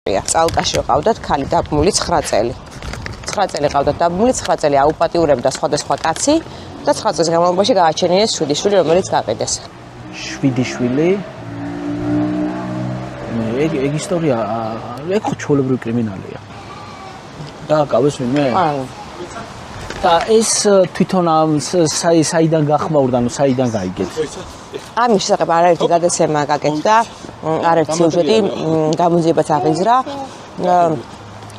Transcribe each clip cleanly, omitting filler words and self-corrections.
ისტორია. წალკაში ყავდათ ქალი დაბმული 9 წელი. 9 წელი ყავდათ დაბმული, 9 წელი აუპატიურებდა სხვადასხვა კაცი და 9 წლის განმავლობაში გააჩენინეს 7 შვილი, რომელიც გაყიდეს. 7 შვილი. ეგ ისტორია, ეგ ხო ჩვეულებრივი კრიმინალია. დააკავეს ვინმე? და ეს თვითონ ამ საიდან გახმაურდა, ანუ საიდან გაიგეთ? ამის შესახებ არაერთი გადაცემა გაკეთდა, არაერთი სიუჟეტი გამოძიებაც აღიზრა.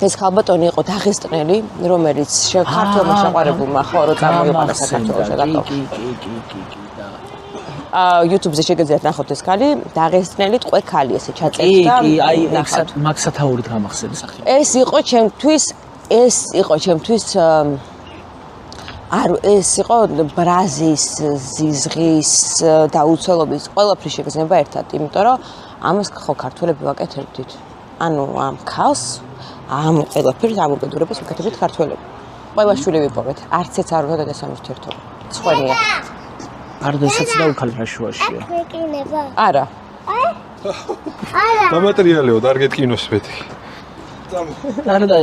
ეს ქალბატონი იყო დაღესტნელი, რომელიც ქართველმა შეყვარებულმა ხო რო წამოიყვანა საქართველოში და YouTube-ზე შეგეძლიათ ნახოთ ეს ქალი, დაღესტნელი ტყვე ქალი ესე ჩაწერდა. კი, აი მაქსათაურით გამახსენე სახელი. ეს იყო ჩემთვის ეს იყო ბრაზის, ზიზღის და უცველობის ყველაფრის შეგრძნება ერთად, იმიტომ რომ ამას ხო ქართველები ვაკეთებდით. ანუ ამ ქალს, ამ ყველაფერს, ამ უბედურებას ვაკეთებდით ქართველები. ყველა შვილი ვიპოვეთ, არც ერთ არ უნდა დედასამის თერთობა. სხვენია. არდესაც და უქალფაშუაშია. აკრეკინება. არა. არა. დამატერიალიო, არ გეტკინოს მეტი. არა და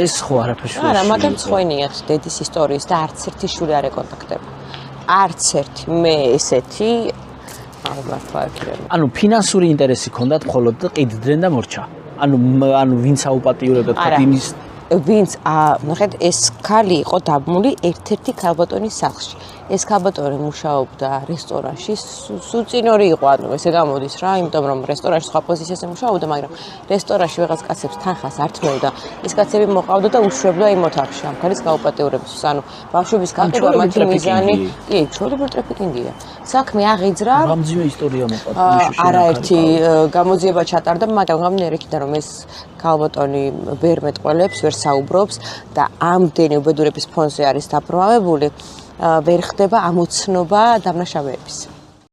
ეს ხო არაფერშუაშია. არა, მაგრამ სხვენიათ დედის ისტორიის და არც ერთი შვილი არ ეკონტაქტება. არც ერთი მე ესეთი აღმართვა აკირება. ანუ ფინანსური ინტერესი ქონდათ მხოლოდ და ყიდდნენ და მორჩა. ანუ ვინც აუპატიურებდა თქვა იმის ვინც ნახეთ ეს ქალი იყო დაბმული ერთ-ერთი ქალბატონის სახლში. ეს ქალბატონი მუშაობდა რესტორანში, სუწინორი იყო, ანუ ესე გამოდის რა, იმიტომ რომ რესტორანში სხვა პოზიციაზე მუშაობდა, მაგრამ რესტორანში ვიღაც კაცებს თანხას არ თმევდა. ეს კაცები მოყავდა და უშვებდა იმ ოთახში ამ ქალის გაუპატიურებისთვის. ანუ ბავშვების გაყიდვა მათი მიზანი, კი, ჩვეულებრივი ტრაფიკინგია. საქმე აღიძრა. რამძიმე ისტორია მოყავდა. არაერთი გამოძიება ჩატარდა, მაგრამ გამნიერ იქიდან რომ ეს ქალბატონი ვერ მეტყველებს, ვერ საუბრობს და ამდენი უბედურების ფონზე არის დაბრმავებული, ვერ ხდება ამოცნობა დამნაშავეების.